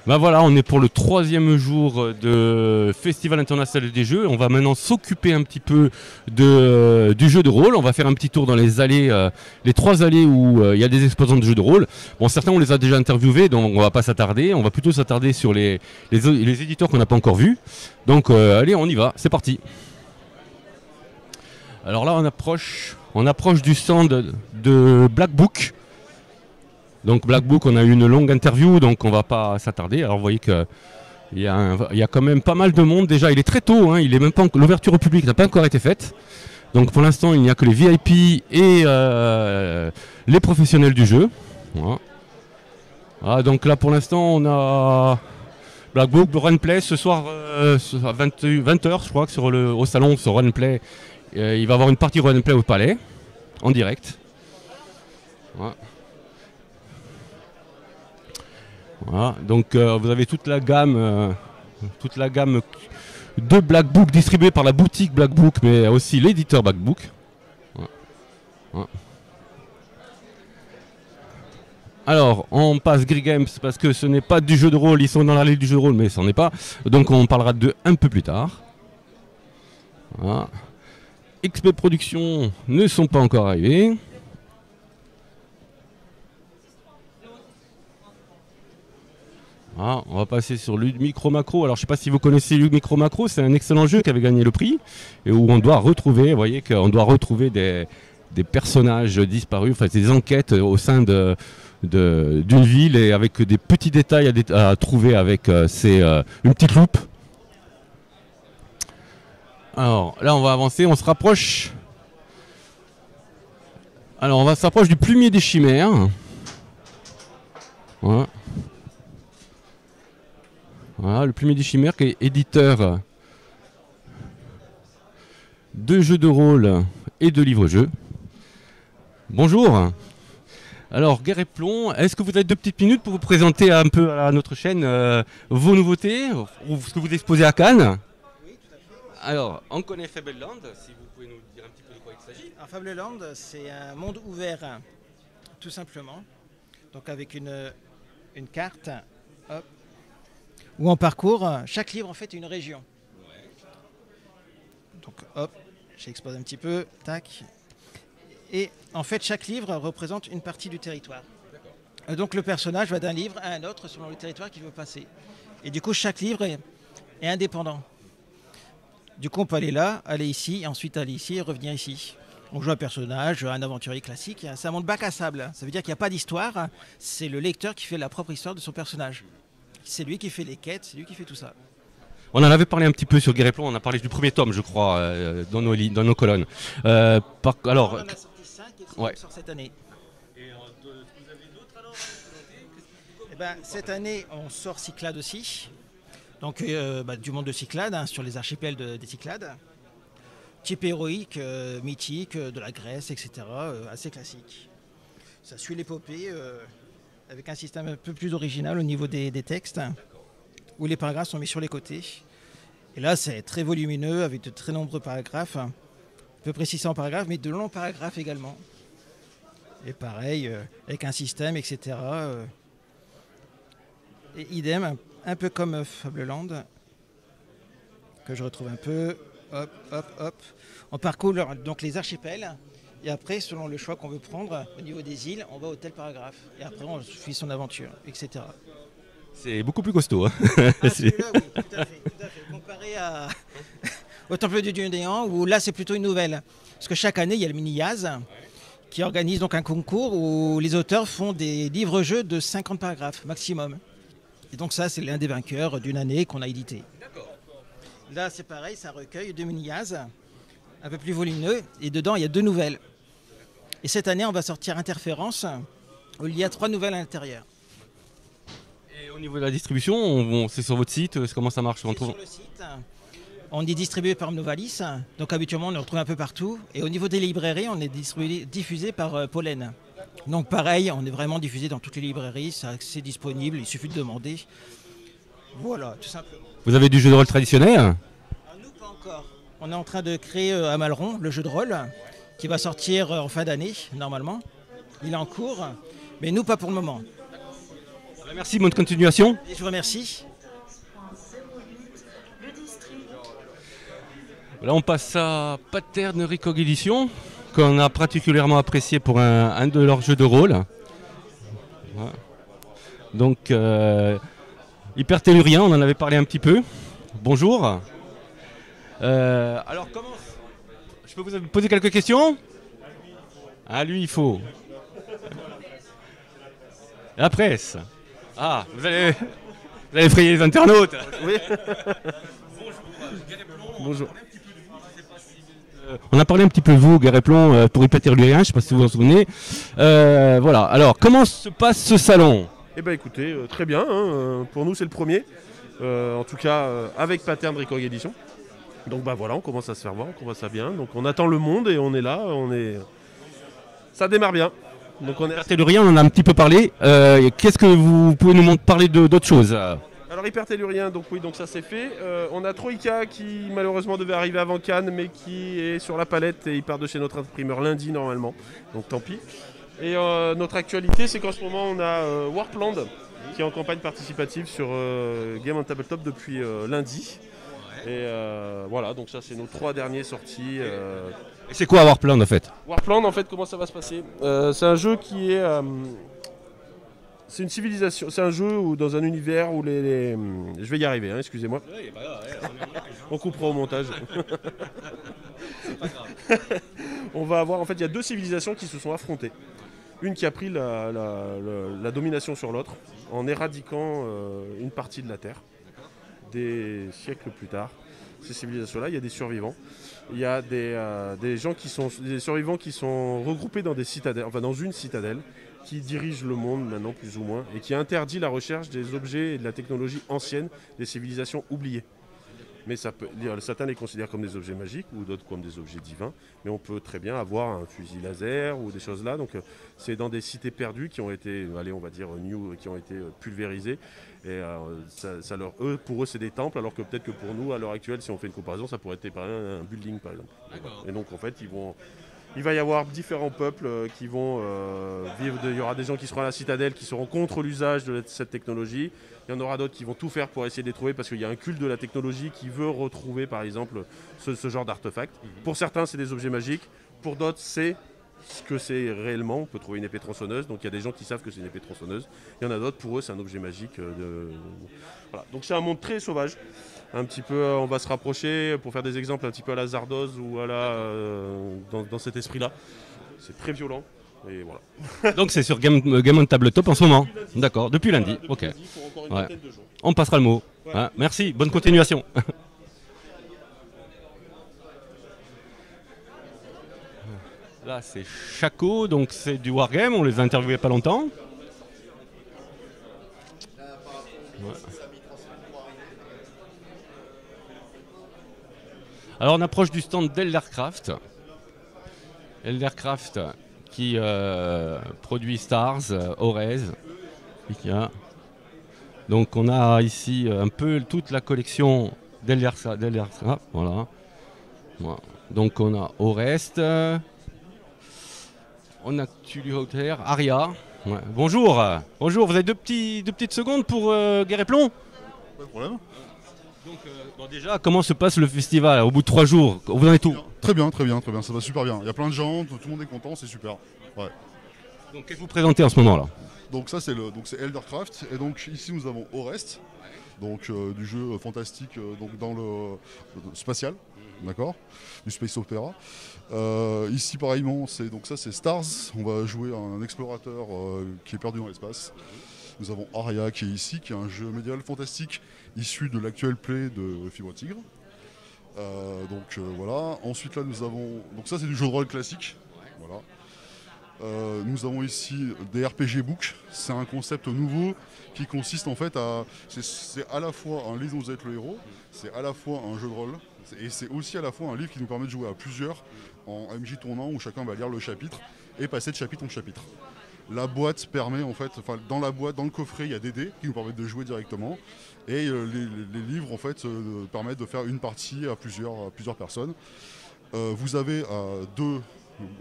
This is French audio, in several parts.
Ben voilà, on est pour le 3e jour de Festival International des Jeux. On va maintenant s'occuper un petit peu du jeu de rôle. On va faire un petit tour dans les allées, les 3 allées où il y a des exposants de jeux de rôle. Bon, certains on les a déjà interviewés, donc on va pas s'attarder. On va plutôt s'attarder sur les éditeurs qu'on n'a pas encore vus. Donc allez, on y va, c'est parti. Alors là, on approche du stand de Black Book. Donc Black Book, on a eu une longue interview, donc on va pas s'attarder. Alors vous voyez qu'il y a quand même pas mal de monde déjà. Il est très tôt, hein, il est même pas l'ouverture au public n'a pas encore été faite. Donc pour l'instant, il n'y a que les VIP et les professionnels du jeu. Voilà. Voilà, donc là pour l'instant, on a Black Book, le Runplay ce soir à 20h, je crois, que au salon, sur Runplay. Il va y avoir une partie Runplay au Palais, en direct. Voilà. Voilà, donc vous avez toute la gamme de Black Book distribuée par la boutique Black Book, mais aussi l'éditeur Black Book. Voilà. Voilà. Alors, on passe Gris Games parce que ce n'est pas du jeu de rôle, ils sont dans l'allée du jeu de rôle, mais ce n'en est pas. Donc on parlera d'eux un peu plus tard. Voilà. XP Productions ne sont pas encore arrivés. Ah, on va passer sur Lug Micro Macro. Alors je ne sais pas si vous connaissez Lug Micro Macro, c'est un excellent jeu qui avait gagné le prix et où on doit retrouver, vous voyez qu'on doit retrouver des personnages disparus, enfin des enquêtes au sein d'une ville et avec des petits détails à trouver avec une petite loupe. Alors là on va avancer, on se rapproche. Alors on va s'approcher du Plumier des Chimères. Voilà. Voilà, le Plumier des Chimères qui est éditeur de jeux de rôle et de livres-jeux. Bonjour. Alors, Guerre et Plomb, est-ce que vous avez 2 petites minutes pour vous présenter un peu à notre chaîne vos nouveautés, ou ce que vous exposez à Cannes? Oui, tout à fait. Alors, on connaît Fableland, si vous pouvez nous dire un petit peu de quoi il s'agit. Alors, Fableland, c'est un monde ouvert, tout simplement. Donc avec une carte, hop, où on parcourt, chaque livre en fait est une région. Ouais. Donc hop, j'expose un petit peu, tac. Et en fait chaque livre représente une partie du territoire. Donc le personnage va d'un livre à un autre selon le territoire qu'il veut passer. Et du coup chaque livre est indépendant. Du coup on peut aller là, aller ici, et ensuite aller ici et revenir ici. On joue un personnage, un aventurier classique, c'est un monde bac à sable. Ça veut dire qu'il n'y a pas d'histoire, c'est le lecteur qui fait la propre histoire de son personnage. C'est lui qui fait les quêtes, c'est lui qui fait tout ça. On en avait parlé un petit peu sur Guerre et Plomb, on a parlé du premier tome, je crois, dans nos colonnes. Alors, on en a sorti 5 et 6 ouais. sort cette année. Et vous avez d'autres alors? Cette année, on sort Cyclades aussi. Donc du monde de Cyclades, hein, sur les archipels des Cyclades. Type héroïque, mythique, de la Grèce, etc. Assez classique. Ça suit l'épopée avec un système un peu plus original au niveau des textes, où les paragraphes sont mis sur les côtés. Et là, c'est très volumineux, avec de très nombreux paragraphes, à peu près 600 paragraphes, mais de longs paragraphes également. Et pareil, avec un système, etc. Et idem, un peu comme Fableland, que je retrouve un peu. Hop, hop, hop. On parcourt donc les archipels. Et après, selon le choix qu'on veut prendre, au niveau des îles, on va au tel paragraphe. Et après, on suit son aventure, etc. c'est beaucoup plus costaud. Hein. Celui-là, oui, tout à fait. Comparé au Temple du Dieu Néant, où là, c'est plutôt une nouvelle. Parce que chaque année, il y a le mini-Yaz qui organise donc un concours où les auteurs font des livres-jeux de 50 paragraphes maximum. Et donc ça, c'est l'un des vainqueurs d'une année qu'on a édité. Là, c'est pareil, c'est un recueil de mini-Yaz, un peu plus volumineux. Et dedans, il y a 2 nouvelles. Et cette année, on va sortir Interférence, où il y a 3 nouvelles à l'intérieur. Et au niveau de la distribution, c'est sur votre site, comment ça marche? Sur le site, on est distribué par Novalis, donc habituellement on le retrouve un peu partout. Et au niveau des librairies, on est diffusé par Pollen. Donc pareil, on est vraiment diffusé dans toutes les librairies, c'est disponible, il suffit de demander. Voilà, tout simplement. Vous avez du jeu de rôle traditionnel? Alors, nous, pas encore. On est en train de créer à Maleron le jeu de rôle, qui va sortir en fin d'année, normalement. Il est en cours, mais nous, pas pour le moment. Merci, bonne continuation. Et je vous remercie. Là, on passe à Pattern Recoq Edition, qu'on a particulièrement apprécié pour un de leurs jeux de rôle. Voilà. Donc, Hypertellurien, on en avait parlé un petit peu. Bonjour. Alors, comment... Je peux vous poser quelques questions? Ah, lui, il faut. La presse. Ah, vous allez effrayer les internautes. Oui. Bonjour. On a parlé un petit peu de vous, Guéréplon, pour Hypertellurien, je ne sais pas si vous vous en souvenez. Voilà, alors comment se passe ce salon? Eh bien écoutez, très bien, hein, pour nous c'est le premier, en tout cas avec Pattern Recoq Edition. Donc bah voilà, on commence à se faire voir, on commence à bien, donc on attend le monde et on est là, ça démarre bien. Donc on est... Hypertellurien, on en a un petit peu parlé, qu'est-ce que vous pouvez nous parler d'autres choses? Alors Hypertellurien, donc oui, donc ça c'est fait. On a Troïka qui malheureusement devait arriver avant Cannes, mais qui est sur la palette et il part de chez notre imprimeur lundi normalement, donc tant pis. Et notre actualité, c'est qu'en ce moment on a Warpland qui est en campagne participative sur Game on Tabletop depuis lundi. Et voilà, donc ça c'est nos 3 derniers sorties. Et c'est quoi Warpland en fait? Warpland en fait, comment ça va se passer? C'est un jeu qui est... c'est une civilisation, c'est un jeu où, dans un univers où je vais y arriver, hein, excusez-moi. On coupera au montage. On va avoir, en fait, il y a 2 civilisations qui se sont affrontées. Une qui a pris la domination sur l'autre en éradiquant une partie de la Terre. Des siècles plus tard, ces civilisations-là, il y a des survivants. Il y a des gens des survivants qui sont regroupés dans des citadelles, enfin dans une citadelle, qui dirige le monde maintenant plus ou moins et qui interdit la recherche des objets et de la technologie ancienne des civilisations oubliées. Mais certains les considèrent comme des objets magiques ou d'autres comme des objets divins, mais on peut très bien avoir un fusil laser ou des choses là. Donc c'est dans des cités perdues qui ont été, allez, on va dire qui ont été pulvérisées. Et pour eux c'est des temples, alors que peut-être que pour nous à l'heure actuelle, si on fait une comparaison, ça pourrait être un building par exemple. Et donc en fait il va y avoir différents peuples qui vont vivre. Il y aura des gens qui seront à la citadelle, qui seront contre l'usage de cette technologie. Il y en aura d'autres qui vont tout faire pour essayer de les trouver parce qu'il y a un culte de la technologie qui veut retrouver par exemple ce genre d'artefacts. Pour certains c'est des objets magiques, pour d'autres c'est ce que c'est réellement. On peut trouver une épée tronçonneuse, donc il y a des gens qui savent que c'est une épée tronçonneuse. Il y en a d'autres, pour eux c'est un objet magique. Voilà. Donc c'est un monde très sauvage. Un petit peu, on va se rapprocher pour faire des exemples un petit peu à la Zardoz ou à dans cet esprit-là. C'est très violent et voilà. Donc c'est sur Game on Tabletop en ce moment. D'accord, depuis lundi. Ok. Ouais. On passera le mot. Ouais. Hein, merci, bonne continuation. Là c'est Chaco, donc c'est du Wargame, on les a interviewés il n'y a pas longtemps. Ouais. Alors on approche du stand d'Eldercraft. Eldercraft qui produit Stars, Orez. Donc on a ici un peu toute la collection d'Eldercraft. Voilà. Donc on a Orest. On a Tulioter, Aria. Ouais. Bonjour. Bonjour, vous avez deux petites secondes pour Guéréplon? Pas de problème. Donc, bon, déjà, comment se passe le festival au bout de 3 jours? Vous en êtes où? Très bien, ça va super bien. Il y a plein de gens, tout le monde est content, c'est super. Ouais. Donc qu'est-ce que vous présentez en ce moment là? Donc ça c'est Eldercraft, et donc ici nous avons Orest, donc du jeu fantastique donc dans le spatial, d'accord, du space opéra. Ici pareillement c'est Stars, on va jouer un explorateur qui est perdu dans l'espace. Nous avons Aria qui est ici, qui est un jeu médiéval fantastique issu de l'actuel play de Fibre Tigre. Voilà. Ensuite là nous avons, donc ça c'est du jeu de rôle classique. Voilà. Nous avons ici des RPG Books. C'est un concept nouveau qui consiste en fait à, c'est à la fois un livre dont vous êtes le héros, c'est à la fois un jeu de rôle et c'est aussi à la fois un livre qui nous permet de jouer à plusieurs en MJ tournant où chacun va lire le chapitre et passer de chapitre en chapitre. La boîte permet en fait, dans la boîte, dans le coffret, il y a des dés qui nous permettent de jouer directement. Et les livres en fait permettent de faire une partie à plusieurs personnes. Vous avez 2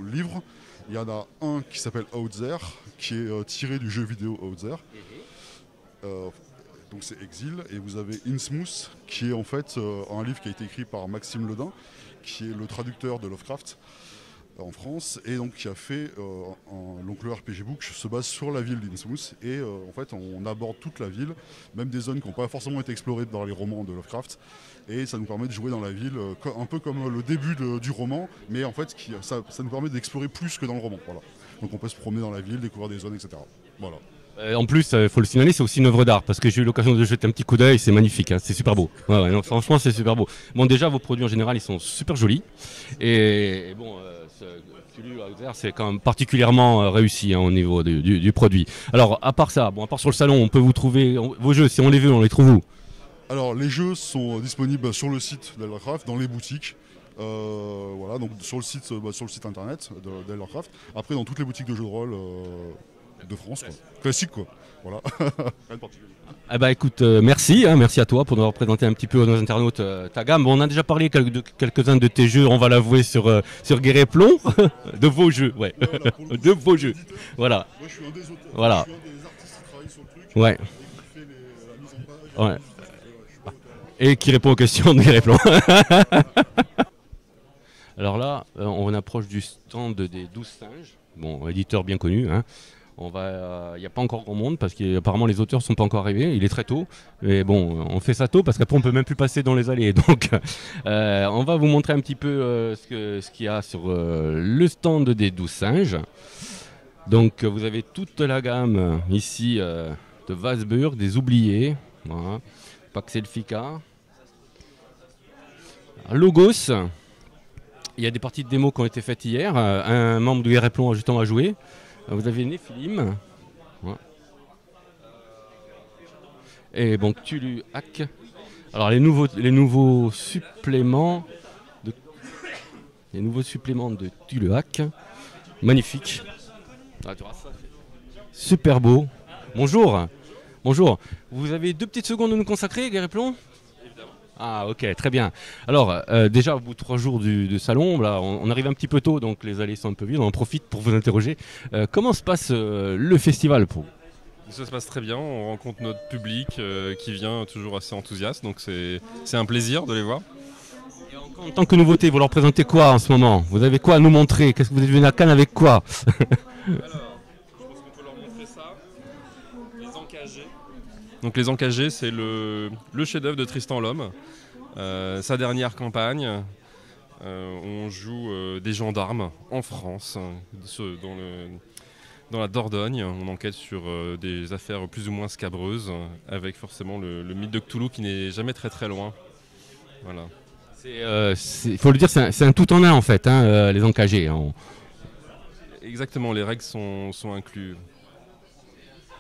livres. Il y en a un qui s'appelle Out There, qui est tiré du jeu vidéo Out There. donc c'est Exil, et vous avez Innsmouth, qui est en fait un livre qui a été écrit par Maxime Ledin, qui est le traducteur de Lovecraft en France, et donc qui a fait donc le RPG Book se base sur la ville d'Innsmouth, et en fait on aborde toute la ville, même des zones qui n'ont pas forcément été explorées dans les romans de Lovecraft, et ça nous permet de jouer dans la ville un peu comme le début du roman, mais en fait ça nous permet d'explorer plus que dans le roman. Voilà. Donc on peut se promener dans la ville, découvrir des zones, etc. Voilà. En plus, il faut le signaler, c'est aussi une œuvre d'art, parce que j'ai eu l'occasion de jeter un petit coup d'œil, c'est magnifique, hein, c'est super beau. Ouais, non, franchement, c'est super beau. Bon, déjà, vos produits en général, ils sont super jolis. Et bon, Cthulhu Hauser, c'est quand même particulièrement réussi hein, au niveau du produit. Alors, à part ça, bon, à part sur le salon, on peut vous trouver vos jeux, si on les veut, on les trouve où? Alors, les jeux sont disponibles sur le site d'Eldercraft, dans les boutiques. Voilà, donc sur le site internet d'Eldercraft. Après, dans toutes les boutiques de jeux de rôle de France, quoi. Classique quoi. Voilà. Rien de particulier. Ah bah écoute, merci, hein, merci à toi pour nous avoir présenté un petit peu à nos internautes ta gamme. Bon, on a déjà parlé de quelques-uns de tes jeux, on va l'avouer sur Guerre et Plomb, de vos jeux, ouais, voilà, de vos jeux. Voilà. Moi je suis un des auteurs, voilà. je suis un des artistes qui travaillent sur le truc, ouais. Et qui fait la mise en page. Ouais. Et qui répond aux questions de Guerre et Plomb. Alors là, on approche du stand des 12 singes, bon, éditeur bien connu, hein. Il n'y a pas encore grand monde parce qu'apparemment les auteurs ne sont pas encore arrivés, il est très tôt, mais bon, on fait ça tôt parce qu'après on ne peut même plus passer dans les allées. Donc on va vous montrer un petit peu ce qu'il y a sur le stand des 12 singes. Donc vous avez toute la gamme ici de Wasburg, des oubliés, voilà. Pax Elfica, Logos. Il y a des parties de démo qui ont été faites hier, un membre du Guerre et Plomb justement a joué. Vous avez Néphilim. Ouais. Et bon, Cthulhu Hack. Alors les nouveaux suppléments de Cthulhu Hack. Magnifique. Ah, tu vois ça, super beau. Bonjour. Bonjour. Vous avez 2 petites secondes à nous consacrer, Guerre et Plomb ? Ah ok, très bien. Alors déjà au bout de 3 jours du salon, là, on arrive un petit peu tôt, donc les allées sont un peu vides, on en profite pour vous interroger. Comment se passe le festival pour vous ? Ça se passe très bien, on rencontre notre public qui vient toujours assez enthousiaste, donc c'est un plaisir de les voir. Et en tant que nouveauté, vous leur présentez quoi en ce moment ? Vous avez quoi à nous montrer ? Qu'est-ce que vous êtes venu à Cannes avec quoi ? Alors, je pense qu'on peut leur montrer ça, les Encagés. Donc les Encagés, c'est le chef-d'œuvre de Tristan l'Homme, sa dernière campagne. On joue des gendarmes en France, dans la Dordogne. On enquête sur des affaires plus ou moins scabreuses, avec forcément le mythe de Cthulhu qui n'est jamais très très loin. Voilà. Il faut le dire, c'est un tout en un en fait, hein, les Encagés. Hein. Exactement, les règles sont incluses.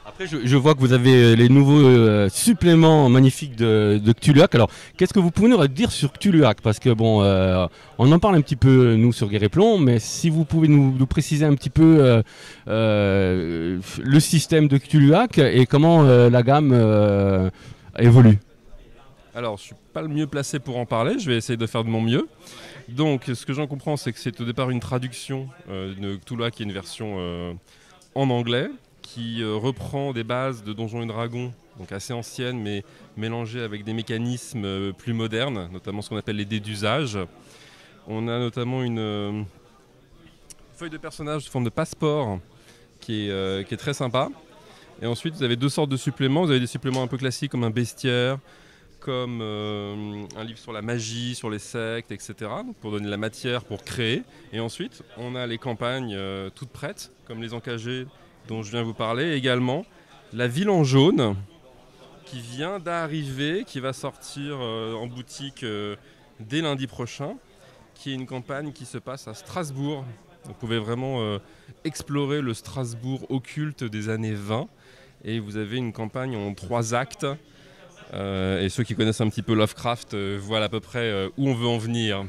Après, je vois que vous avez les nouveaux suppléments magnifiques de Cthulhu Hack. Alors, qu'est-ce que vous pouvez nous dire sur Cthulhu Hack ? Parce que bon, on en parle un petit peu nous sur Guerre et Plomb, mais si vous pouvez nous préciser un petit peu le système de Cthulhu Hack et comment la gamme évolue. Alors, je ne suis pas le mieux placé pour en parler, je vais essayer de faire de mon mieux. Donc, ce que j'en comprends, c'est que c'est au départ une traduction de Cthulhu Hack, qui est une version en anglais, qui reprend des bases de Donjons et Dragons, donc assez anciennes, mais mélangées avec des mécanismes plus modernes, notamment ce qu'on appelle les dés d'usage. On a notamment une feuille de personnage sous forme de passeport qui est très sympa. Et ensuite, vous avez 2 sortes de suppléments. Vous avez des suppléments un peu classiques comme un bestiaire, comme un livre sur la magie, sur les sectes, etc. Donc pour donner la matière pour créer. Et ensuite, on a les campagnes toutes prêtes, comme les Encagés, dont je viens vous parler, également La Ville en jaune, qui vient d'arriver, qui va sortir en boutique dès lundi prochain, qui est une campagne qui se passe à Strasbourg. Vous pouvez vraiment explorer le Strasbourg occulte des années 20, et vous avez une campagne en 3 actes, et ceux qui connaissent un petit peu Lovecraft voient à peu près où on veut en venir.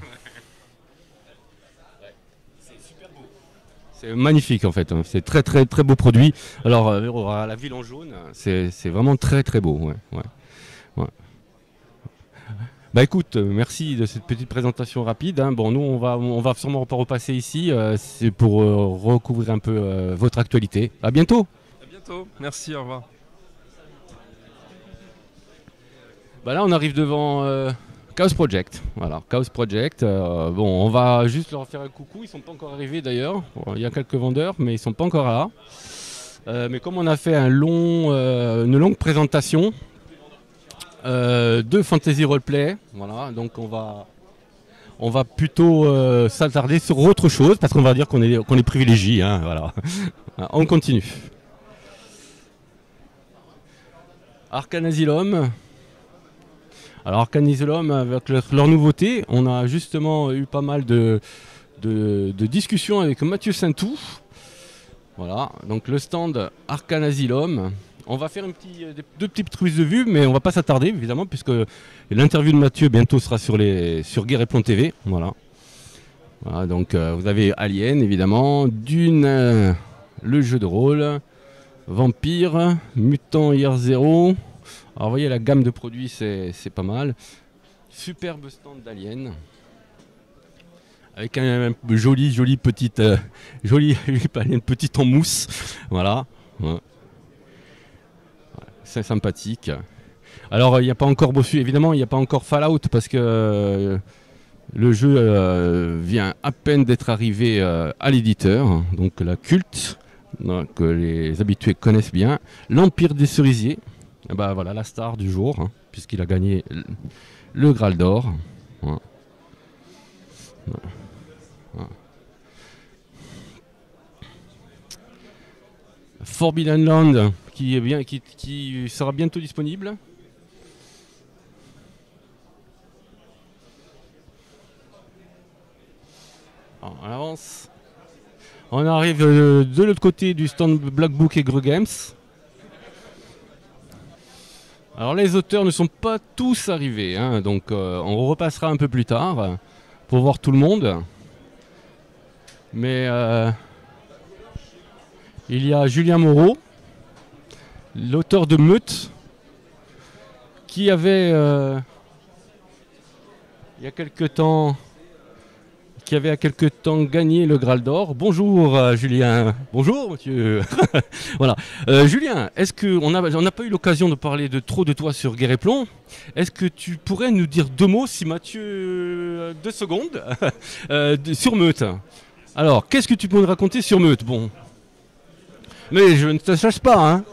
C'est magnifique en fait, hein. C'est très très très beau produit. Alors à La Ville en jaune, c'est vraiment très très beau. Ouais. Bah écoute, merci de cette petite présentation rapide. Hein. Bon, nous on va sûrement pas repasser ici, c'est pour recouvrir un peu votre actualité. À bientôt. À bientôt, merci, au revoir. Bah là, on arrive devant Chaos Project. Voilà, Chaos Project. Bon, on va juste leur faire un coucou. Ils sont pas encore arrivés d'ailleurs. Bon, il y a quelques vendeurs, mais ils sont pas encore là. Mais comme on a fait une longue présentation de Fantasy Roleplay, voilà, donc on va plutôt s'attarder sur autre chose parce qu'on va dire qu'on est privilégié. Hein, voilà. On continue. Arcane Asylum. Alors Arcane Asylum, avec leur nouveauté, on a justement eu pas mal de discussions avec Mathieu Saintou. Voilà, donc le stand Arcane Asylum. On va faire deux petites prises de vue, mais on va pas s'attarder évidemment, puisque l'interview de Mathieu bientôt sera sur Guerre et Plomb TV. Voilà. Voilà, donc vous avez Alien évidemment, Dune, le jeu de rôle, Vampire, Mutant Year Zero. Alors vous voyez la gamme de produits, c'est pas mal. Superbe stand d'Alien. Avec un joli petite alien petite en mousse. Voilà. Ouais. C'est sympathique. Alors il n'y a pas encore évidemment il n'y a pas encore Fallout parce que le jeu vient à peine d'être arrivé à l'éditeur, donc la Cult, que les habitués connaissent bien. L'Empire des Cerisiers, bah voilà la star du jour, hein, puisqu'il a gagné le Graal d'or. Ouais. Ouais. Forbidden Land qui sera bientôt disponible. Alors, on avance. On arrive de l'autre côté du stand Black Book et Greux Games. Alors les auteurs ne sont pas tous arrivés, hein, donc on repassera un peu plus tard pour voir tout le monde. Mais il y a Julien Moreau, l'auteur de Meute, qui avait il y a quelque temps gagné le Graal d'or. Bonjour Julien. Bonjour monsieur. Voilà. Julien, est-ce qu'on n'a pas eu l'occasion de parler trop de toi sur Guerre et Plomb? Est-ce que tu pourrais nous dire deux mots, si Mathieu, 2 secondes, sur Meute? Alors, qu'est-ce que tu peux nous raconter sur Meute? Bon. Mais je ne te cherche pas, hein.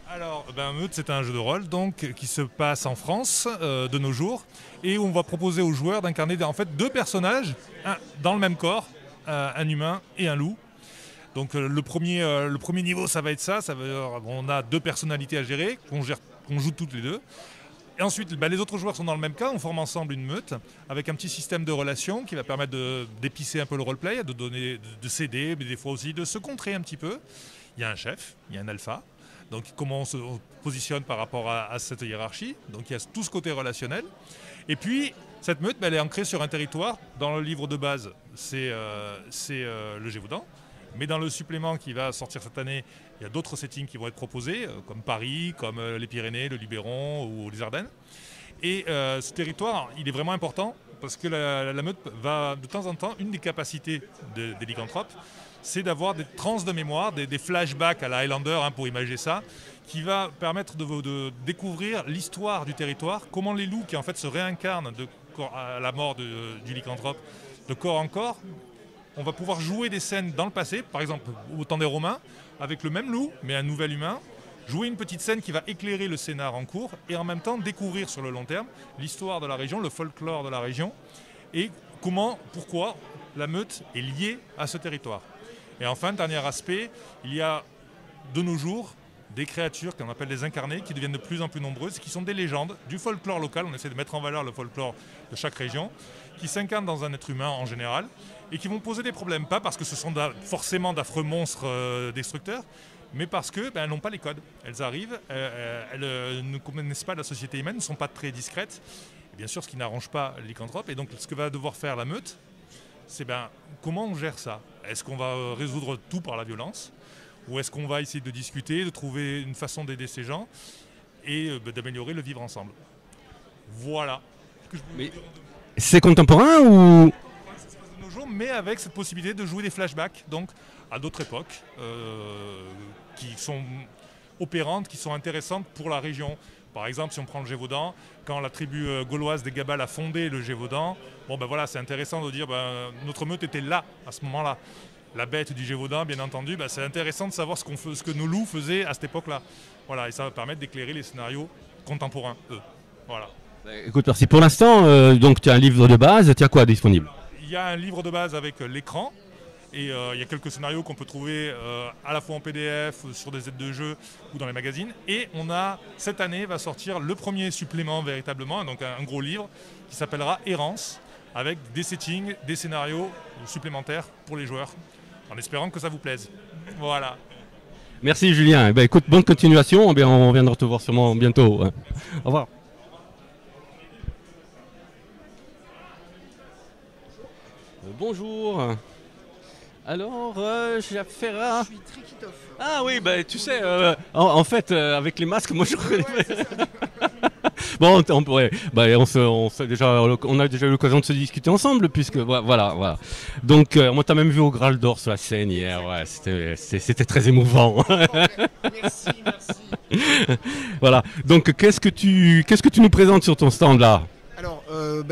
Alors, Meute, c'est un jeu de rôle donc, qui se passe en France de nos jours et où on va proposer aux joueurs d'incarner en fait 2 personnages dans le même corps, un humain et un loup. Donc le premier niveau, ça va être ça. On a 2 personnalités à gérer, qu'on joue toutes les 2. Et ensuite, les autres joueurs sont dans le même cas, on forme ensemble une meute avec un petit système de relations qui va permettre d'épicer un peu le roleplay, de s'aider, mais des fois aussi de se contrer un petit peu. Il y a un chef, il y a un alpha. Donc comment on se positionne par rapport à cette hiérarchie. Donc il y a tout ce côté relationnel. Et puis cette meute, elle est ancrée sur un territoire. Dans le livre de base, c'est le Gévaudan. Mais dans le supplément qui va sortir cette année, il y a d'autres settings qui vont être proposés, comme Paris, comme les Pyrénées, le Luberon ou les Ardennes. Et ce territoire, il est vraiment important parce que la meute va, de temps en temps, une des capacités des lycanthropes, c'est d'avoir des trans de mémoire, des flashbacks à la Highlander, hein, pour imaginer ça, qui va permettre de découvrir l'histoire du territoire, comment les loups qui en fait se réincarnent à la mort du lycanthrope, de corps en corps. On va pouvoir jouer des scènes dans le passé, par exemple au temps des Romains, avec le même loup, mais un nouvel humain, jouer une petite scène qui va éclairer le scénar en cours et en même temps découvrir sur le long terme l'histoire de la région, le folklore de la région et pourquoi la meute est liée à ce territoire. Et enfin, dernier aspect, il y a de nos jours des créatures qu'on appelle les incarnés qui deviennent de plus en plus nombreuses, qui sont des légendes, du folklore local, on essaie de mettre en valeur le folklore de chaque région, qui s'incarnent dans un être humain en général et qui vont poser des problèmes, pas parce que ce sont forcément d'affreux monstres destructeurs, mais parce qu'elles n'ont pas les codes. Elles arrivent, elles ne connaissent pas la société humaine, ne sont pas très discrètes, et bien sûr ce qui n'arrange pas les lycanthropes. Et donc ce que va devoir faire la meute, c'est comment on gère ça? Est-ce qu'on va résoudre tout par la violence? Ou est-ce qu'on va essayer de discuter, de trouver une façon d'aider ces gens et d'améliorer le vivre ensemble? Voilà. Mais c'est contemporain ou? Ça se passe de nos jours, mais avec cette possibilité de jouer des flashbacks, donc à d'autres époques, qui sont opérantes, qui sont intéressantes pour la région. Par exemple, si on prend le Gévaudan, quand la tribu gauloise des Gabal a fondé le Gévaudan, bon ben voilà, c'est intéressant de dire notre meute était là, à ce moment-là. La bête du Gévaudan, bien entendu, c'est intéressant de savoir ce que nos loups faisaient à cette époque-là. Voilà, et ça va permettre d'éclairer les scénarios contemporains, eux. Voilà. Écoute, merci. Pour l'instant, donc tu as un livre de base, tu as quoi disponible? Il y a un livre de base avec l'écran. Et il y a quelques scénarios qu'on peut trouver à la fois en PDF, sur des aides de jeu ou dans les magazines. Et cette année, va sortir le premier supplément véritablement, donc un gros livre qui s'appellera Errance, avec des settings, des scénarios supplémentaires pour les joueurs, en espérant que ça vous plaise. Voilà. Merci Julien. Eh ben, écoute, bonne continuation. Eh bien, on viendra te voir sûrement bientôt. Au revoir. Bonjour. Alors, Jafera. Je suis Trikitov. Ah oui, bah tu sais, en fait, avec les masques, moi je reconnais. Bon, on a déjà eu l'occasion de se discuter ensemble, puisque voilà. Donc, moi, t'as même vu au Graal d'Or sur la scène hier. Ouais, c'était très émouvant. Merci. Voilà. Donc, qu'est-ce que tu nous présentes sur ton stand là? Alors,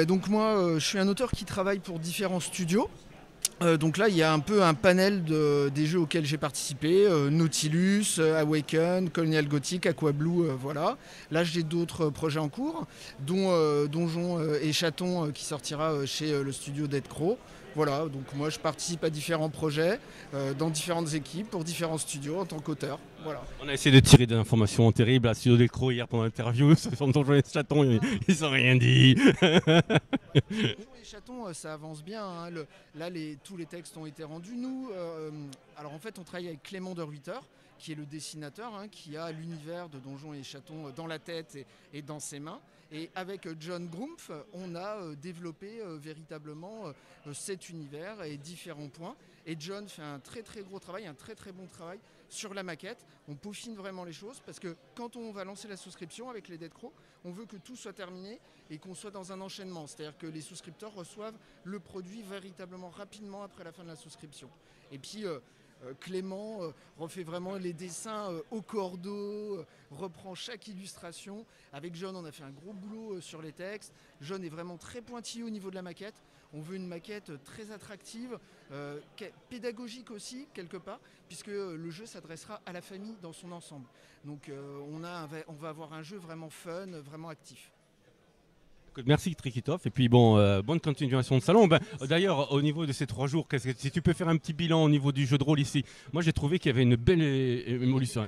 donc moi, je suis un auteur qui travaille pour différents studios. Donc là, il y a un peu un panel des jeux auxquels j'ai participé, Nautilus, Awaken, Colonial Gothic, Aquablue, voilà. Là, j'ai d'autres projets en cours, dont Donjons et Chatons qui sortira chez le studio Dead Crow. Voilà, donc moi je participe à différents projets, dans différentes équipes, pour différents studios en tant qu'auteur. Voilà. On a essayé de tirer des informations terribles à Studio Dead Crow hier pendant l'interview, sur Donjons et Chatons, ils n'ont rien dit. Chatons, ça avance bien. Hein. Tous les textes ont été rendus. Nous, alors en fait, on travaille avec Clément de Ruyter, qui est le dessinateur, qui a l'univers de Donjons et Chatons dans la tête et dans ses mains. Et avec John Grumpf, on a développé véritablement cet univers et différents points. Et John fait un très très gros travail, un très très bon travail sur la maquette. On peaufine vraiment les choses parce que quand on va lancer la souscription avec les Dead Crow, on veut que tout soit terminé et qu'on soit dans un enchaînement. C'est-à-dire que les souscripteurs reçoivent le produit véritablement rapidement après la fin de la souscription. Et puis Clément refait vraiment les dessins au cordeau, reprend chaque illustration. Avec John, on a fait un gros boulot sur les textes. John est vraiment très pointilleux au niveau de la maquette. On veut une maquette très attractive, pédagogique aussi, quelque part, puisque le jeu s'adressera à la famille dans son ensemble. Donc on va avoir un jeu vraiment fun, vraiment actif. Merci Trikitov, et puis bon, bonne continuation de salon. D'ailleurs, au niveau de ces 3 jours, si tu peux faire un petit bilan au niveau du jeu de rôle ici, moi j'ai trouvé qu'il y avait une belle évolution.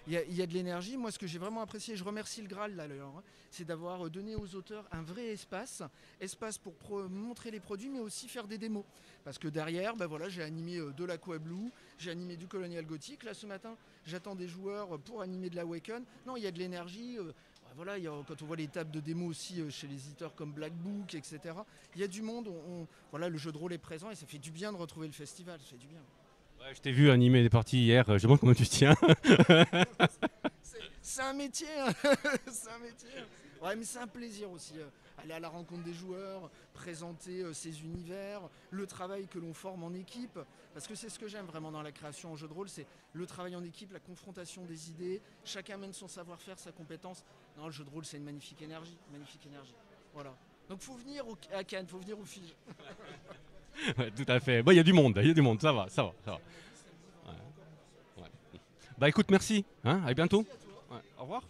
Il y a de l'énergie. Moi, ce que j'ai vraiment apprécié, je remercie le Graal d'ailleurs, c'est d'avoir donné aux auteurs un vrai espace pour montrer les produits, mais aussi faire des démos. Parce que derrière, j'ai animé de l'Aquablue, j'ai animé du Colonial Gothic. Là, ce matin, j'attends des joueurs pour animer de l'Awaken. Non, il y a de l'énergie. Voilà, quand on voit les tables de démo aussi chez les éditeurs comme Black Book, etc., il y a du monde. Voilà, le jeu de rôle est présent et ça fait du bien de retrouver le festival. Ça fait du bien. Ouais, je t'ai vu animer des parties hier, je me demande comment tu tiens. C'est un métier, c'est un métier. Ouais, mais c'est un plaisir aussi. Aller à la rencontre des joueurs, présenter ces univers, le travail que l'on forme en équipe. Parce que c'est ce que j'aime vraiment dans la création en jeu de rôle, c'est le travail en équipe, la confrontation des idées. Chacun mène son savoir-faire, sa compétence. Non, le jeu de rôle, c'est une magnifique énergie. Voilà. Donc faut venir à Cannes, faut venir au Fige. Ouais, tout à fait. Il y a du monde, ça va. Ouais. Écoute, merci. À bientôt. Ouais, au revoir.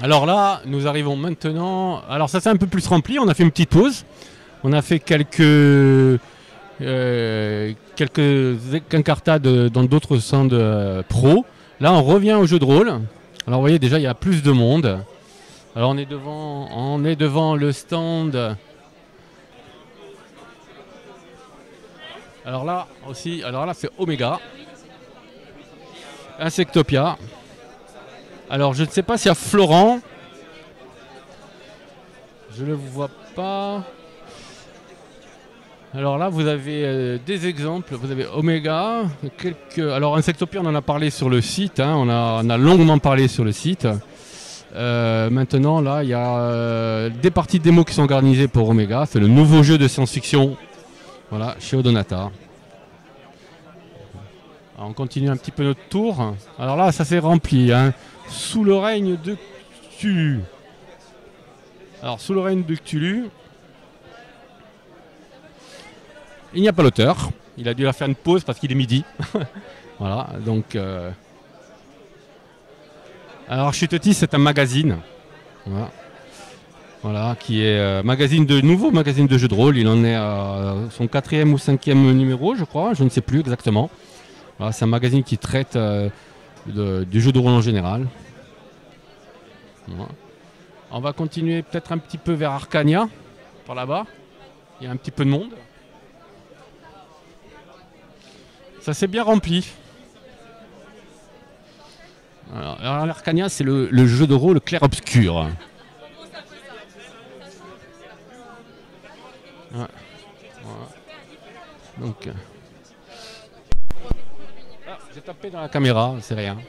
Alors là, nous arrivons maintenant. Alors ça s'est un peu plus rempli. On a fait une petite pause. On a fait quelques incartades dans d'autres stands pro. Là, on revient au jeu de rôle. Alors vous voyez déjà, il y a plus de monde. Alors on est devant le stand. Alors là c'est Omega, Insectopia. Alors je ne sais pas s'il y a Florent. Je ne le vois pas. Alors là vous avez des exemples. Vous avez Omega. Alors Insectopia, on en a parlé sur le site. On a longuement parlé sur le site. Maintenant là il y a des parties de démo qui sont organisées pour Omega. C'est le nouveau jeu de science-fiction. Voilà, chez Odonata. Alors on continue un petit peu notre tour. Alors là, ça s'est rempli. Sous le règne de Cthulhu. Alors, sous le règne de Cthulhu, il n'y a pas l'auteur. Il a dû la faire une pause parce qu'il est midi. Voilà, donc... Alors, Architectis, c'est un magazine. Voilà. Voilà, qui est nouveau magazine de jeux de rôle. Il en est à son 4e ou 5e numéro, je crois. Je ne sais plus exactement. Voilà, c'est un magazine qui traite du jeu de rôle en général. Voilà. On va continuer peut-être un petit peu vers Arcania, par là-bas. Il y a un petit peu de monde. Ça s'est bien rempli. Alors l'Arcania, c'est le jeu de rôle clair-obscur. Ouais. Voilà. Donc, j'ai tapé dans la caméra, c'est rien.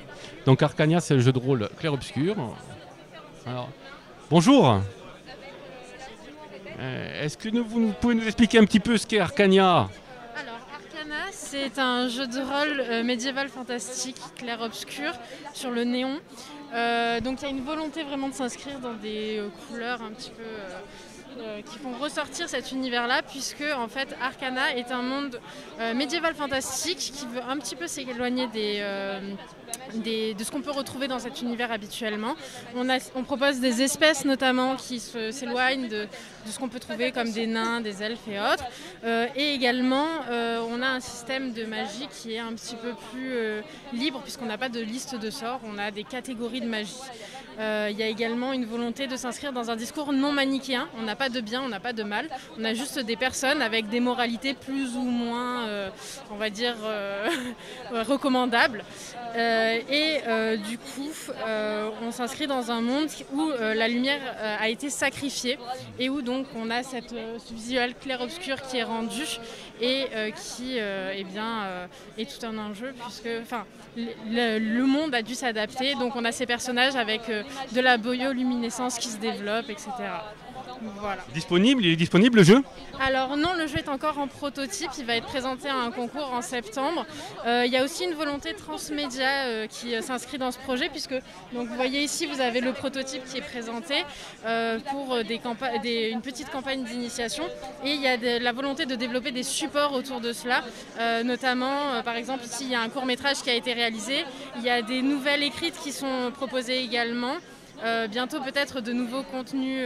Donc Arcania, c'est le jeu de rôle clair-obscur. Alors, bonjour. Est-ce que vous pouvez nous expliquer un petit peu ce qu'est Arcania ? Alors Arcana, c'est un jeu de rôle médiéval fantastique, clair-obscur, sur le néon. Donc il y a une volonté vraiment de s'inscrire dans des couleurs un petit peu... qui font ressortir cet univers-là, puisque en fait Arcana est un monde médiéval fantastique qui veut un petit peu s'éloigner de ce qu'on peut retrouver dans cet univers habituellement. On propose des espèces notamment qui s'éloignent de ce qu'on peut trouver comme des nains, des elfes et autres. Et également, on a un système de magie qui est un petit peu plus libre, puisqu'on n'a pas de liste de sorts, on a des catégories de magie. Il y a également une volonté de s'inscrire dans un discours non manichéen. On n'a pas de bien, on n'a pas de mal. On a juste des personnes avec des moralités plus ou moins, on va dire, recommandables. Du coup, on s'inscrit dans un monde où la lumière a été sacrifiée et où donc on a ce visuel clair-obscur qui est rendu et qui est tout un enjeu, puisque le monde a dû s'adapter. Donc on a ces personnages avec de la bioluminescence qui se développe, etc. Voilà. Il est disponible le jeu ? Alors non, le jeu est encore en prototype, il va être présenté à un concours en septembre. Il y a aussi une volonté transmédia qui s'inscrit dans ce projet, puisque donc, vous voyez ici, vous avez le prototype qui est présenté pour une petite campagne d'initiation, et il y a la volonté de développer des supports autour de cela, notamment par exemple ici il y a un court-métrage qui a été réalisé, il y a des nouvelles écrites qui sont proposées également. Bientôt peut-être de nouveaux contenus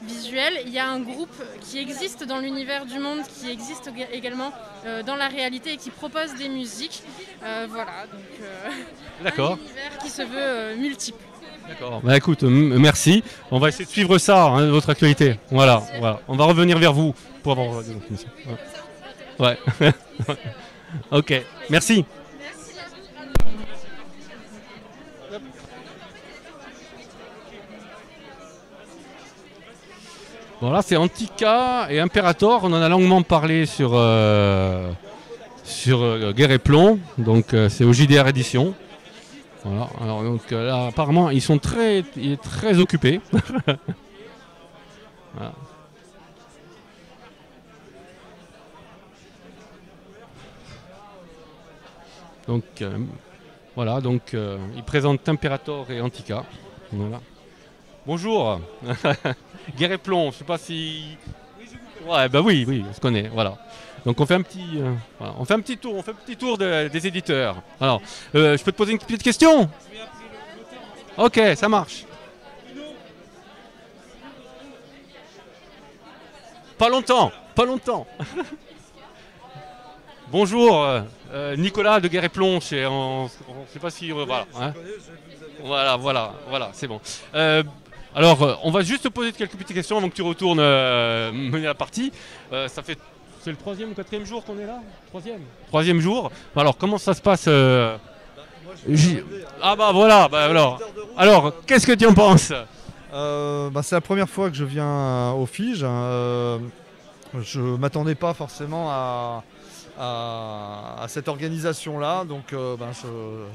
visuels. Il y a un groupe qui existe dans l'univers du monde, qui existe également dans la réalité et qui propose des musiques. Voilà, donc D'accord. Un univers qui se veut multiple. D'accord. Bah écoute, merci. On va essayer de suivre ça, votre actualité. Voilà. On va revenir vers vous pour avoir des autres missions. Ouais. Ok. Merci. Bon, là c'est Antica et Imperator, on en a longuement parlé sur Guerre et Plomb, donc c'est au JDR édition. Voilà. Alors donc là apparemment ils sont très occupés. Voilà. Donc voilà, donc ils présentent Imperator et Antica. Voilà. Bonjour. Guerre et Plomb, je sais pas si... Ouais, bah oui, on se connaît, voilà. Donc on fait un petit tour des éditeurs. Alors, je peux te poser une petite question ? Ok, ça marche. Pas longtemps. Bonjour, Nicolas de Guerre et Plomb, je sais pas si... voilà, hein. Voilà, c'est bon. Alors, on va juste te poser quelques petites questions avant que tu retournes mener la partie. C'est le 3e ou 4e jour qu'on est là ? Troisième jour. Alors, comment ça se passe Ah bah voilà, alors, qu'est-ce que tu en penses ? C'est la première fois que je viens au FIGE. Je ne m'attendais pas forcément à cette organisation-là, donc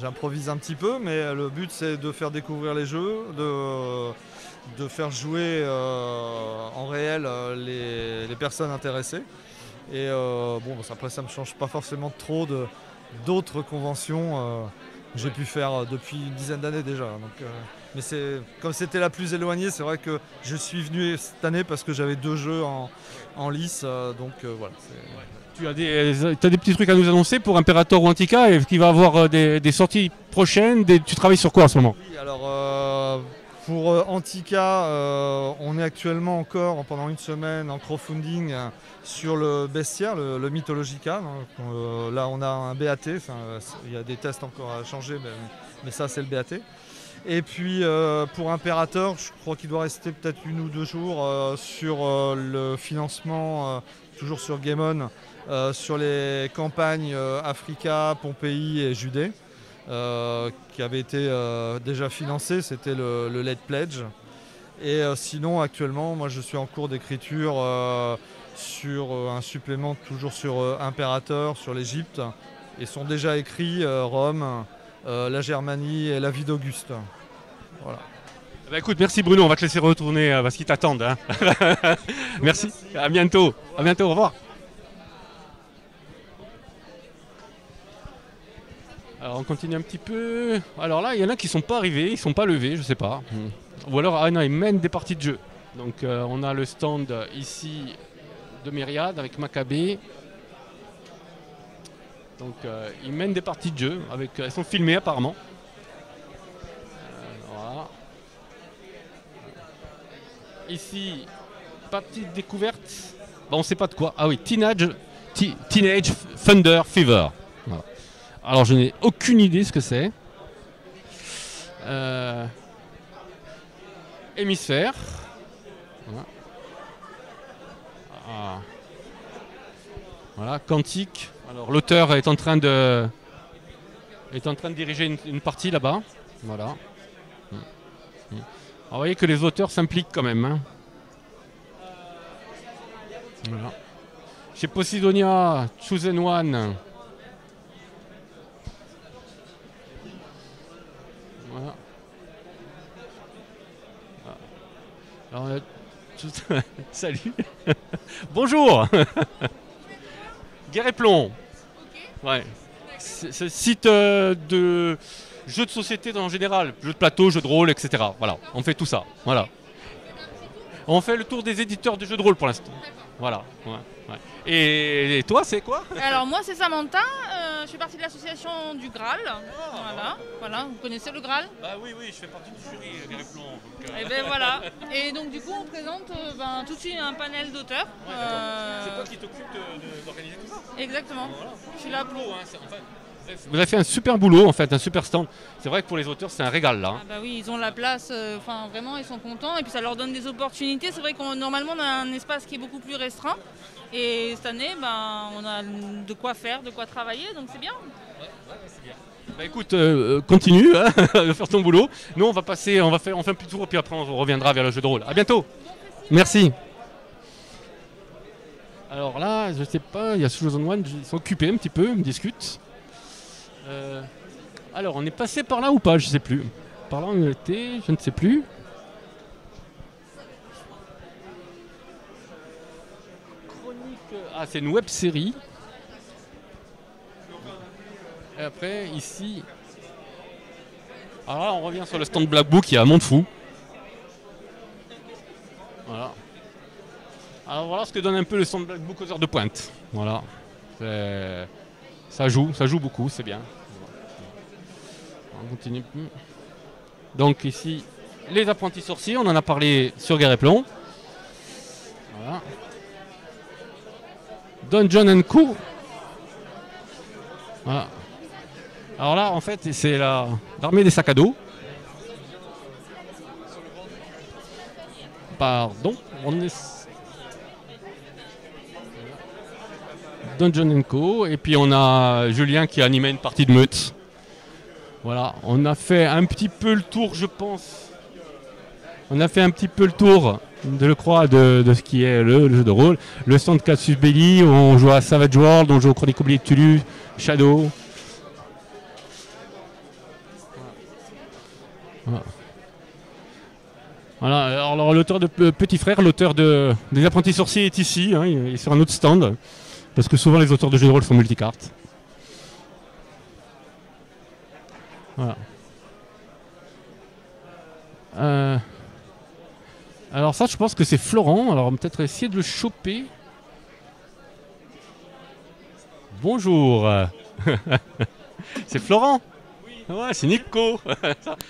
j'improvise un petit peu, mais le but c'est de faire découvrir les jeux, de faire jouer en réel les personnes intéressées. Et après ça ne me change pas forcément trop d'autres conventions j'ai pu faire depuis une dizaine d'années déjà. Donc, mais comme c'était la plus éloignée, c'est vrai que je suis venu cette année parce que j'avais 2 jeux en lice. Donc voilà. Tu as des petits trucs à nous annoncer pour Imperator ou Antica et qui va avoir des sorties prochaines. Tu travailles sur quoi en ce moment? Oui, alors pour Antica, on est actuellement encore pendant une semaine en crowdfunding sur le bestiaire, le Mythologica. Donc, là, on a un BAT. Il y a des tests encore à changer, mais ça, c'est le BAT. Et puis pour Imperator, je crois qu'il doit rester peut-être 1 ou 2 jours sur le financement, toujours sur Game On, sur les campagnes Africa, Pompéi et Judée. Qui avait été déjà financé, c'était le Lead Pledge. Et sinon, actuellement, moi je suis en cours d'écriture sur un supplément toujours sur Imperator, sur l'Égypte. Et sont déjà écrits Rome, la Germanie et la vie d'Auguste. Voilà. Bah écoute, merci Bruno, on va te laisser retourner parce qu'ils t'attendent. Hein. Merci, à bientôt, au revoir. Alors on continue un petit peu. Alors là, il y en a qui ne sont pas arrivés, ils ne sont pas levés, je sais pas. Ou alors, non, ils mènent des parties de jeu. Donc on a le stand ici de Myriad avec Maccabée. Donc ils mènent des parties de jeu, elles sont filmées apparemment. Voilà. Ici, pas petite découverte. Bon, on ne sait pas de quoi. Ah oui, Teenage Thunder Fever. Voilà. Alors je n'ai aucune idée ce que c'est. Hémisphère. Voilà. Ah. Voilà, Quantique. Alors l'auteur est en train de diriger une partie là-bas. Voilà. Alors, vous voyez que les auteurs s'impliquent quand même. Hein. Voilà. Chez Posidonia, Chosen One. Voilà. Alors, salut. Bonjour. Guerre et Plomb. Ouais. C'est site de jeux de société en général, jeux de plateau, jeux de rôle, etc. Voilà, on fait tout ça. Voilà. On fait le tour des éditeurs de jeux de rôle pour l'instant. Voilà. Ouais, ouais. Et toi, c'est quoi? Alors moi, c'est Samantha. Je fais partie de l'association du Graal. Voilà. Vous connaissez le Graal? Bah oui, je fais partie du jury Guerre et Plomb. Et ben voilà. Et donc du coup, on présente tout de suite un panel d'auteurs. Ouais, c'est toi qui t'occupes d'organiser tout ça? Exactement. Voilà. Je suis là pour. Vous avez fait un super boulot, en fait, un super stand. C'est vrai que pour les auteurs, c'est un régal là. Ah bah oui, ils ont la place, vraiment, ils sont contents. Et puis ça leur donne des opportunités. C'est vrai qu'on normalement on a un espace qui est beaucoup plus restreint. Et cette année, on a de quoi faire, de quoi travailler, donc c'est bien. Ouais, c'est bien. Bah écoute, continue de faire ton boulot. Nous, on va passer, on fait un petit tour, puis après on reviendra vers le jeu de rôle. À bientôt. Merci. Alors là, je sais pas, il y a Chosen One, ils sont occupés un petit peu, ils me discutent. Alors, on est passé par là ou pas? Je sais plus. Par là, on était, je ne sais plus. Chronique. Ah, c'est une web série. Et après, ici. Alors là, on revient sur le stand Black Book qui est à Montefou. Voilà. Alors voilà ce que donne un peu le stand Black Book aux heures de pointe. Voilà. Ça joue beaucoup, c'est bien. On continue. Donc ici, les apprentis sorciers, on en a parlé sur Guerre et Plomb. Voilà. Dungeon & Co. Voilà. Alors là, en fait, c'est l'armée des sacs à dos. Pardon, on est... Dungeon & Co. Et puis on a Julien qui animait une partie de meute. Voilà, on a fait un petit peu le tour, je pense. On a fait un petit peu le tour, je crois, de ce qui est le jeu de rôle. Le stand Casus Belli, on joue à Savage World, on joue au Chronique oubliée de Tulu, Shadow. Voilà, alors l'auteur de Petit Frère, l'auteur des Apprentis Sorciers est ici, hein, il est sur un autre stand. Parce que souvent les auteurs de jeux de rôle sont multicartes. Voilà. Alors ça, je pense que c'est Florent. Alors on va peut-être essayer de le choper. Bonjour. C'est Florent? Ouais, c'est Nico.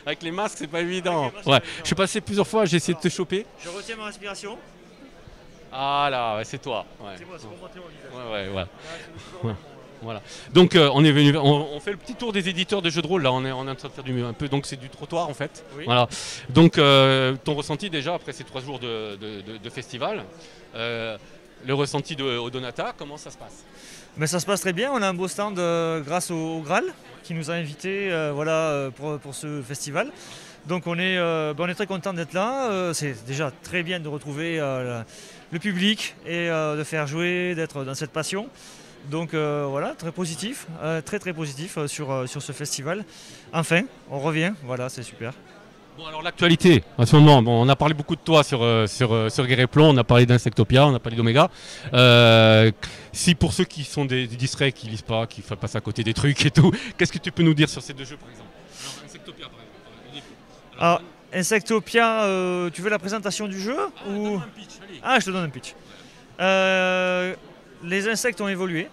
Avec les masques, c'est pas évident. Ouais, je suis passé plusieurs fois, j'ai essayé de te choper. Je retiens ma respiration. Ah là, ouais, c'est toi. Ouais. C'est moi, c'est pour monter mon visage. Ouais. Ouais. Voilà. Donc on est venu, on fait le petit tour des éditeurs de jeux de rôle. Là, on est en train de faire un peu, donc c'est du trottoir en fait. Oui. Voilà. Donc ton ressenti déjà après ces 3 jours de festival, le ressenti au Donata, comment ça se passe? Mais ça se passe très bien, on a un beau stand grâce au Graal qui nous a invités pour ce festival. Donc on est très content d'être là, c'est déjà très bien de retrouver le public et de faire jouer, d'être dans cette passion. Donc voilà, très positif, très positif sur ce festival. Enfin, on revient, voilà, c'est super. Bon alors l'actualité, à ce moment, on a parlé beaucoup de toi sur Guerre et Plomb, on a parlé d'Insectopia, on a parlé d'Omega. Si pour ceux qui sont des distraits, qui lisent pas, qui passent à côté des trucs et tout, qu'est-ce que tu peux nous dire sur ces 2 jeux par exemple? Alors Insectopia par exemple. Alors Insectopia, tu veux la présentation du jeu ou... Je te donne un pitch. Les insectes ont évolué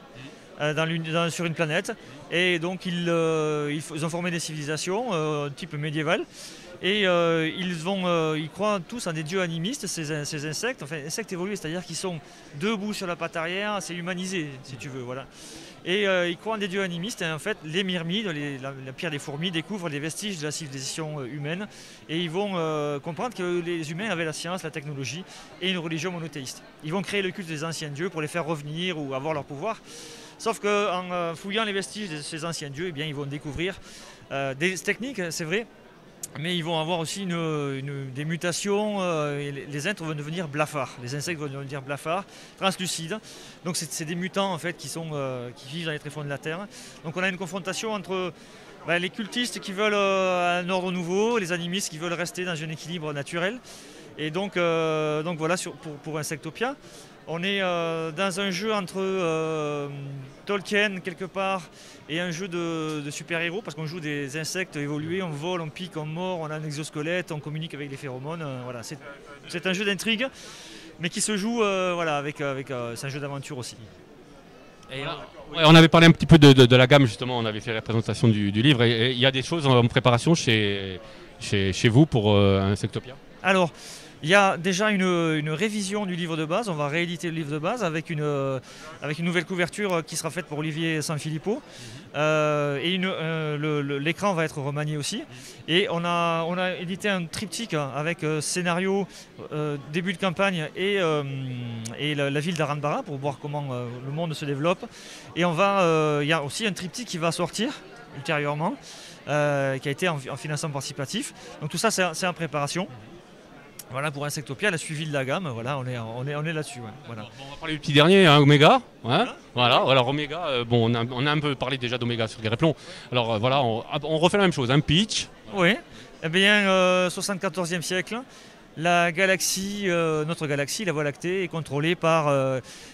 sur une planète et donc ils ont formé des civilisations type médiéval. Et ils croient tous en des dieux animistes, ces insectes. Enfin, insectes évolués, c'est-à-dire qu'ils sont debout sur la patte arrière, c'est humanisé, si tu veux, voilà. Et ils croient en des dieux animistes, et en fait, les myrmides, la pierre des fourmis, découvrent les vestiges de la civilisation humaine, et ils vont comprendre que les humains avaient la science, la technologie, et une religion monothéiste. Ils vont créer le culte des anciens dieux pour les faire revenir ou avoir leur pouvoir. Sauf qu'en fouillant les vestiges de ces anciens dieux, eh bien, ils vont découvrir des techniques, c'est vrai, mais ils vont avoir aussi des mutations, et les êtres vont devenir blafards, les insectes vont devenir blafards, translucides. Donc c'est des mutants en fait qui vivent dans les tréfonds de la Terre. Donc on a une confrontation entre les cultistes qui veulent un ordre nouveau, les animistes qui veulent rester dans un équilibre naturel. Et donc voilà pour Insectopia. On est dans un jeu entre Tolkien quelque part et un jeu de super-héros parce qu'on joue des insectes évolués, on vole, on pique, on mord, on a un exosquelette, on communique avec les phéromones. Voilà. C'est un jeu d'intrigue mais qui se joue c'est un jeu d'aventure aussi. Et on avait parlé un petit peu de la gamme justement, on avait fait la présentation du livre et il y a des choses en préparation chez vous pour Insectopia? Alors, il y a déjà une révision du livre de base, on va rééditer le livre de base avec une nouvelle couverture qui sera faite pour Olivier Sanfilippo. Et l'écran va être remanié aussi. Et on a édité un triptyque avec scénario, début de campagne et la ville d'Aranbara pour voir comment le monde se développe. Et il y a aussi un triptyque qui va sortir ultérieurement, qui a été en financement participatif. Donc tout ça c'est en préparation. Voilà pour Insectopia, la suivi de la gamme, voilà, on est là-dessus. Ouais, voilà. Bon, on va parler du petit dernier, Omega. Ouais, voilà, alors Omega, on a un peu parlé déjà d'Omega sur Guerre et Plomb. Alors voilà, on refait la même chose, un pitch. Oui, eh bien, 74e siècle, notre galaxie, la Voie lactée, est contrôlée par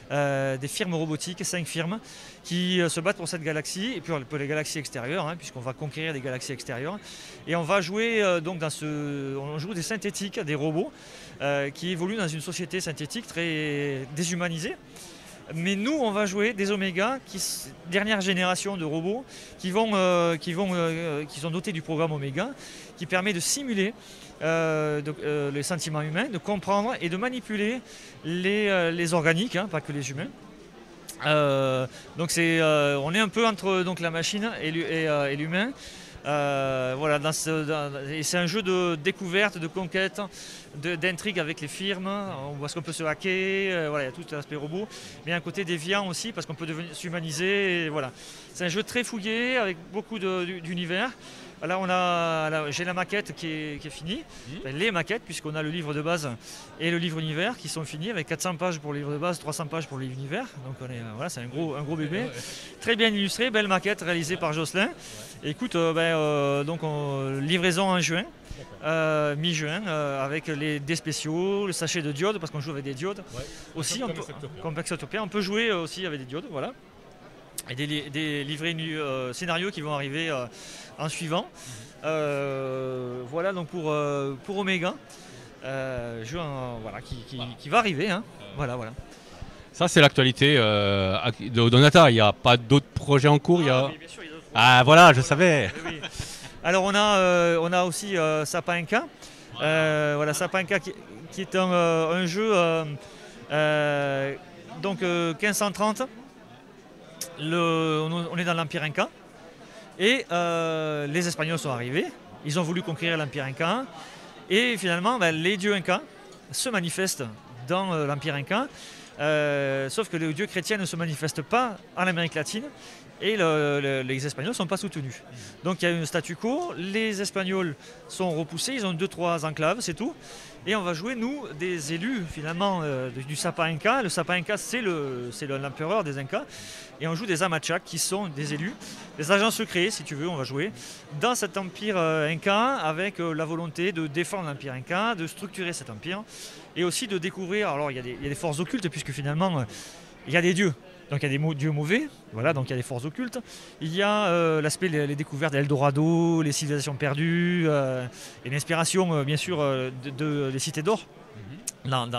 des firmes robotiques, 5 firmes, qui se battent pour cette galaxie, et puis pour les galaxies extérieures, puisqu'on va conquérir des galaxies extérieures. Et on va jouer on joue des synthétiques, des robots, qui évoluent dans une société synthétique très déshumanisée. Mais nous, on va jouer des Oméga, dernière génération de robots, qui sont dotés du programme Oméga, qui permet de simuler les sentiments humains, de comprendre et de manipuler les organiques, pas que les humains. Donc on est un peu entre la machine et l'humain. Voilà, et c'est un jeu de découverte, de conquête, d'intrigue avec les firmes. On voit ce qu'on peut se hacker, voilà, il y a tout l'aspect robot, mais un côté déviant aussi parce qu'on peut s'humaniser. Voilà. C'est un jeu très fouillé avec beaucoup d'univers. Là, j'ai la maquette qui est finie, enfin, les maquettes, puisqu'on a le livre de base et le livre univers qui sont finis avec 400 pages pour le livre de base, 300 pages pour le livre univers. Donc voilà, c'est un gros bébé, très bien illustré, belle maquette réalisée par Jocelyn. Et écoute, livraison en juin, mi-juin, avec des spéciaux, le sachet de diodes parce qu'on joue avec des diodes. Ouais. Aussi, comme Insectopia, on peut jouer aussi avec des diodes, voilà. et des livrets scénarios qui vont arriver en suivant. Voilà donc pour Omega, jeu voilà, qui va arriver. Hein. Voilà. Ça, c'est l'actualité de Donata. Il n'y a pas d'autres projets en cours. Oui, bien sûr, il y a d'autres projets. Ah voilà, je savais. Oui. Alors on a aussi Sapainka. Voilà, Sapainka qui est un jeu donc 1530. On est dans l'Empire Inca et les Espagnols sont arrivés. Ils ont voulu conquérir l'Empire Inca et finalement les dieux Incas se manifestent dans l'Empire Inca. Sauf que les dieux chrétiens ne se manifestent pas en Amérique latine et les Espagnols ne sont pas soutenus. Donc il y a un statu quo, les Espagnols sont repoussés, ils ont 2-3 enclaves, c'est tout. Et on va jouer, nous, des élus finalement du Sapa Inca. Le Sapa Inca, c'est l'empereur des Incas. Et on joue des Amachak qui sont des élus, des agents secrets, si tu veux, on va jouer dans cet empire Inca avec la volonté de défendre l'empire Inca, de structurer cet empire et aussi de découvrir. Alors il y a des forces occultes puisque finalement il y a des dieux. Donc il y a des dieux mauvais, voilà, donc il y a des forces occultes. Il y a l'aspect les découvertes d'Eldorado, les civilisations perdues, et l'inspiration bien sûr des cités d'or dans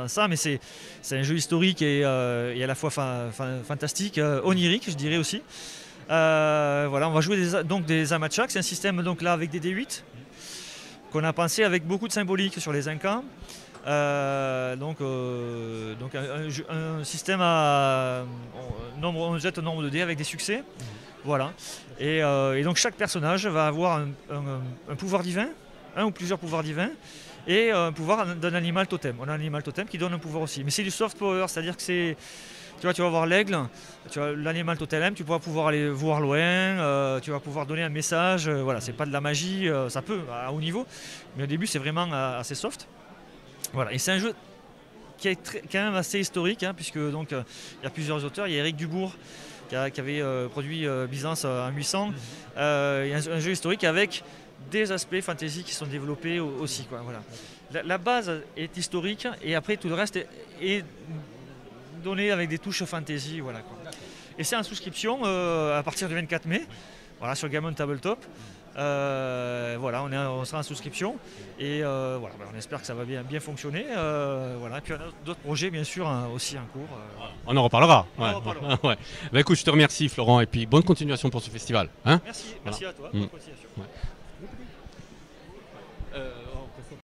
ça, mais c'est un jeu historique et à la fois fantastique, onirique je dirais aussi. Voilà, on va jouer des Amachak, c'est un système donc là avec des D8 qu'on a pensé avec beaucoup de symbolique sur les Incas. Donc un système on jette un nombre de dés avec des succès, voilà. Et donc chaque personnage va avoir un pouvoir divin, un ou plusieurs pouvoirs divins, et un pouvoir d'un animal totem. On a un animal totem qui donne un pouvoir aussi, mais c'est du soft power, c'est-à-dire que tu vas avoir l'aigle, tu as l'animal totem, tu vas pouvoir aller voir loin, tu vas pouvoir donner un message, voilà, c'est pas de la magie, ça peut à haut niveau, mais au début c'est vraiment assez soft. Voilà, et c'est un jeu qui est quand même assez historique, hein, puisque donc il y a plusieurs auteurs. Il y a Éric Dubourg qui avait produit Byzance en 800. Il y a un jeu historique avec des aspects fantasy qui sont développés aussi, quoi, voilà. La base est historique et après tout le reste est donné avec des touches fantasy, voilà, quoi. Et c'est en souscription à partir du 24 mai, voilà, sur Gammon Tabletop. Voilà, on sera en souscription et voilà, on espère que ça va bien fonctionner. Voilà. Et puis on a d'autres projets bien sûr aussi en cours. On en reparlera. On en reparlera. Ouais. Bah, écoute, je te remercie Florent et puis bonne continuation pour ce festival. Hein, merci à toi. Bonne continuation. Ouais.